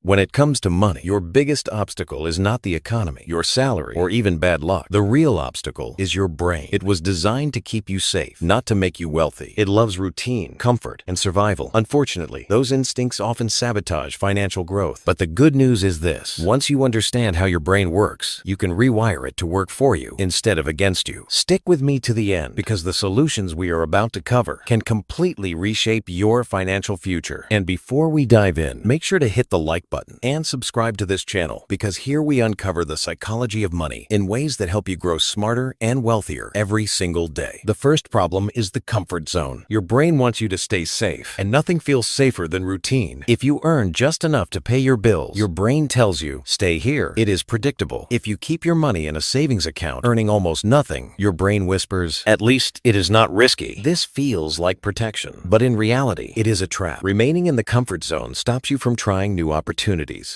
When it comes to money, your biggest obstacle is not the economy, your salary, or even bad luck. The real obstacle is your brain. It was designed to keep you safe, not to make you wealthy. It loves routine, comfort, and survival. Unfortunately, those instincts often sabotage financial growth. But the good news is this: once you understand how your brain works, you can rewire it to work for you instead of against you. Stick with me to the end, because the solutions we are about to cover can completely reshape your financial future. And before we dive in, make sure to hit the like button and subscribe to this channel, because here we uncover the psychology of money in ways that help you grow smarter and wealthier every single day. The first problem is the comfort zone. Your brain wants you to stay safe, and nothing feels safer than routine. If you earn just enough to pay your bills, your brain tells you, stay here. It is predictable. If you keep your money in a savings account, earning almost nothing, your brain whispers, at least it is not risky. This feels like protection, but in reality, it is a trap. Remaining in the comfort zone stops you from trying new opportunities,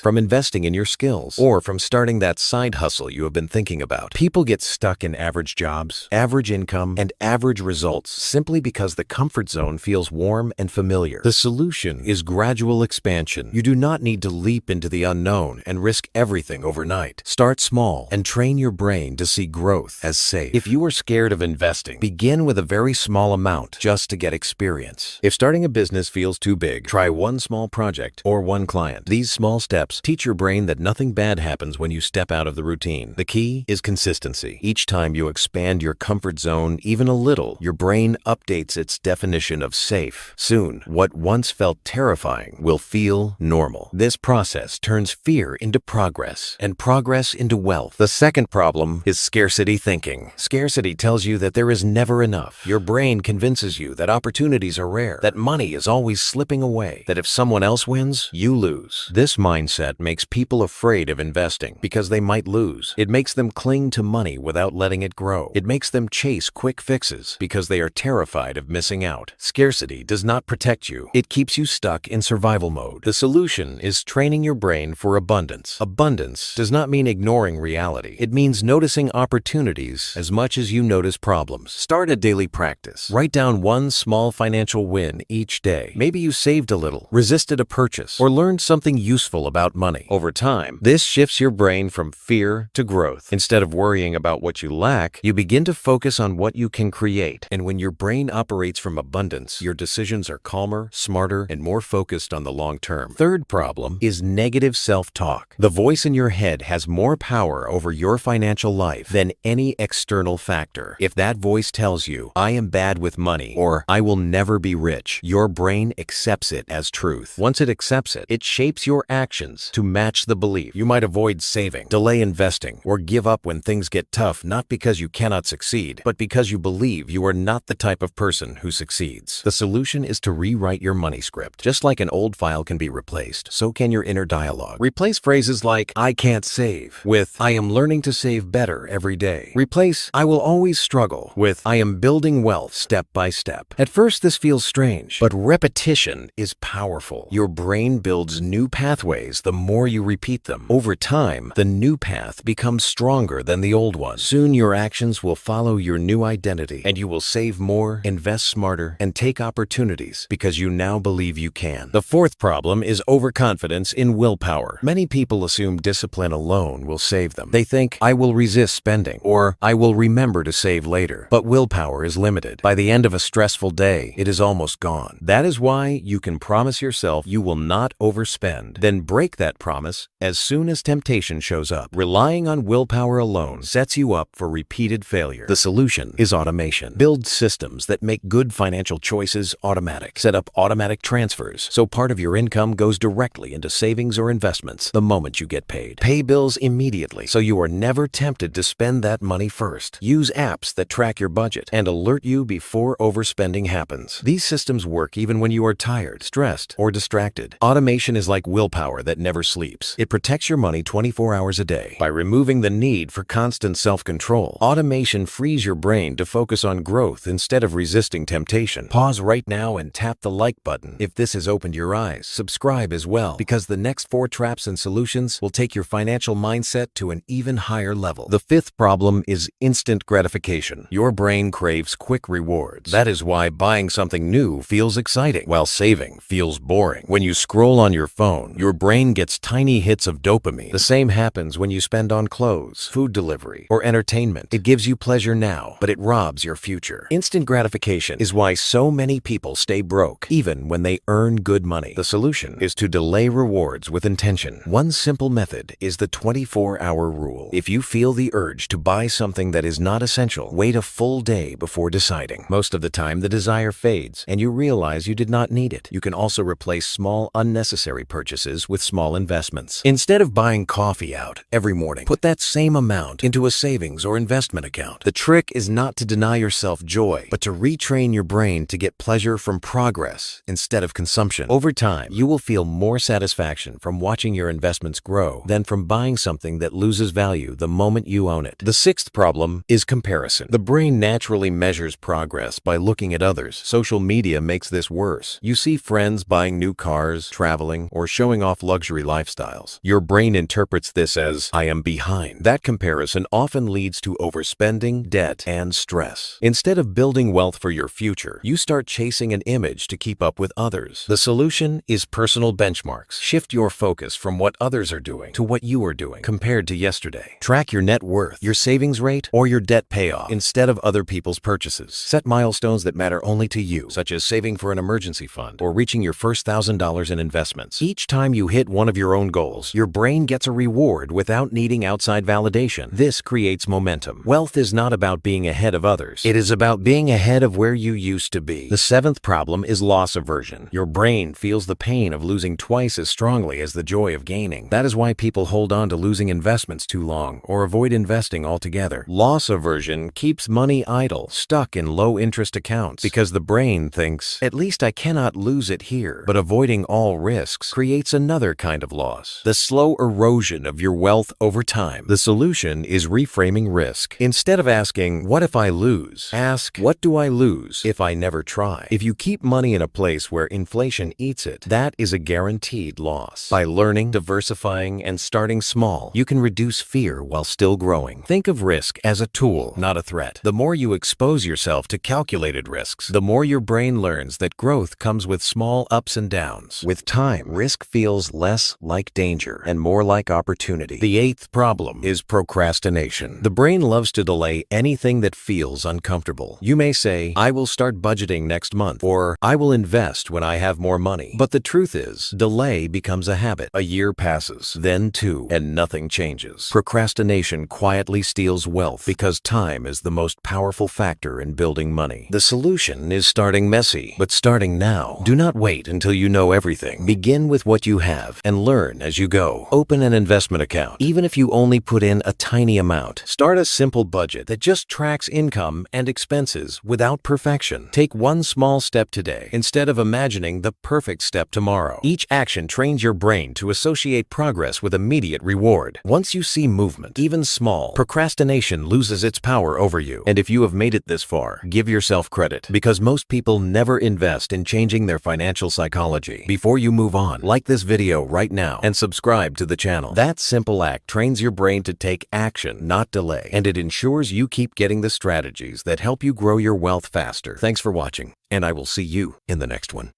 from investing in your skills, or from starting that side hustle you have been thinking about. People get stuck in average jobs, average income, and average results simply because the comfort zone feels warm and familiar. The solution is gradual expansion. You do not need to leap into the unknown and risk everything overnight. Start small and train your brain to see growth as safe. If you are scared of investing, begin with a very small amount just to get experience. If starting a business feels too big, try one small project or one client. These small steps teach your brain that nothing bad happens when you step out of the routine. The key is consistency. Each time you expand your comfort zone even a little, your brain updates its definition of safe. Soon, what once felt terrifying will feel normal. This process turns fear into progress, and progress into wealth. The second problem is scarcity thinking. Scarcity tells you that there is never enough. Your brain convinces you that opportunities are rare, that money is always slipping away, that if someone else wins, you lose. This mindset makes people afraid of investing because they might lose. It makes them cling to money without letting it grow. It makes them chase quick fixes because they are terrified of missing out. Scarcity does not protect you. It keeps you stuck in survival mode. The solution is training your brain for abundance. Abundance does not mean ignoring reality. It means noticing opportunities as much as you notice problems. Start a daily practice. Write down one small financial win each day. Maybe you saved a little, resisted a purchase, or learned something useful about money. Over time, this shifts your brain from fear to growth. Instead of worrying about what you lack, you begin to focus on what you can create. And when your brain operates from abundance, your decisions are calmer, smarter, and more focused on the long term. Third problem is negative self-talk. The voice in your head has more power over your financial life than any external factor. If that voice tells you, I am bad with money, or I will never be rich, your brain accepts it as truth. Once it accepts it, it shapes your actions to match the belief. You might avoid saving, delay investing, or give up when things get tough, not because you cannot succeed, but because you believe you are not the type of person who succeeds. The solution is to rewrite your money script. Just like an old file can be replaced, so can your inner dialogue. Replace phrases like, I can't save, with, I am learning to save better every day. Replace, I will always struggle, with, I am building wealth step by step. At first, this feels strange, but repetition is powerful. Your brain builds new pathways the more you repeat them. Over time, the new path becomes stronger than the old one. Soon, your actions will follow your new identity, and you will save more, invest smarter, and take opportunities because you now believe you can. The fourth problem is overconfidence in willpower. Many people assume discipline alone will save them. They think, I will resist spending, or I will remember to save later. But willpower is limited. By the end of a stressful day, it is almost gone. That is why you can promise yourself you will not overspend, then break that promise as soon as temptation shows up. Relying on willpower alone sets you up for repeated failure. The solution is automation. Build systems that make good financial choices automatic. Set up automatic transfers so part of your income goes directly into savings or investments the moment you get paid. Pay bills immediately so you are never tempted to spend that money first. Use apps that track your budget and alert you before overspending happens. These systems work even when you are tired, stressed, or distracted. Automation is like willpower that never sleeps. It protects your money 24 hours a day. By removing the need for constant self-control, automation frees your brain to focus on growth instead of resisting temptation. Pause right now and tap the like button if this has opened your eyes. Subscribe as well, because the next 4 traps and solutions will take your financial mindset to an even higher level. The fifth problem is instant gratification. Your brain craves quick rewards. That is why buying something new feels exciting, while saving feels boring. When you scroll on your phone, alone. Your brain gets tiny hits of dopamine. The same happens when you spend on clothes, food delivery, or entertainment. It gives you pleasure now, but it robs your future. Instant gratification is why so many people stay broke, even when they earn good money. The solution is to delay rewards with intention. One simple method is the 24-hour rule. If you feel the urge to buy something that is not essential, wait a full day before deciding. Most of the time, the desire fades, and you realize you did not need it. You can also replace small, unnecessary purchases with small investments. Instead of buying coffee out every morning, put that same amount into a savings or investment account. The trick is not to deny yourself joy, but to retrain your brain to get pleasure from progress instead of consumption. Over time, you will feel more satisfaction from watching your investments grow than from buying something that loses value the moment you own it. The sixth problem is comparison. The brain naturally measures progress by looking at others. Social media makes this worse. You see friends buying new cars, traveling, or showing off luxury lifestyles. Your brain interprets this as, "I am behind." That comparison often leads to overspending, debt, and stress. Instead of building wealth for your future, you start chasing an image to keep up with others. The solution is personal benchmarks. Shift your focus from what others are doing to what you are doing compared to yesterday. Track your net worth, your savings rate, or your debt payoff instead of other people's purchases. Set milestones that matter only to you, such as saving for an emergency fund or reaching your first $1,000 in investments. Each time you hit one of your own goals, your brain gets a reward without needing outside validation. This creates momentum. Wealth is not about being ahead of others. It is about being ahead of where you used to be. The seventh problem is loss aversion. Your brain feels the pain of losing twice as strongly as the joy of gaining. That is why people hold on to losing investments too long or avoid investing altogether. Loss aversion keeps money idle, stuck in low-interest accounts, because the brain thinks, "At least I cannot lose it here." But avoiding all risks creates another kind of loss, the slow erosion of your wealth over time. The solution is reframing risk. Instead of asking, "What if I lose?" ask, "What do I lose if I never try?" If you keep money in a place where inflation eats it, that is a guaranteed loss. By learning, diversifying, and starting small, you can reduce fear while still growing. Think of risk as a tool, not a threat. The more you expose yourself to calculated risks, the more your brain learns that growth comes with small ups and downs. With time, risk feels less like danger and more like opportunity. The eighth problem is procrastination. The brain loves to delay anything that feels uncomfortable. You may say, "I will start budgeting next month," or "I will invest when I have more money." But the truth is, delay becomes a habit. A year passes, then two, and nothing changes. Procrastination quietly steals wealth because time is the most powerful factor in building money. The solution is starting messy, but starting now. Do not wait until you know everything. Begin with what you have and learn as you go. Open an investment account, even if you only put in a tiny amount. Start a simple budget that just tracks income and expenses without perfection. Take one small step today instead of imagining the perfect step tomorrow. Each action trains your brain to associate progress with immediate reward. Once you see movement, even small, procrastination loses its power over you. And if you have made it this far, give yourself credit, because most people never invest in changing their financial psychology. Before you move on, like this video right now and subscribe to the channel. That simple act trains your brain to take action, not delay, and it ensures you keep getting the strategies that help you grow your wealth faster. Thanks for watching, and I will see you in the next one.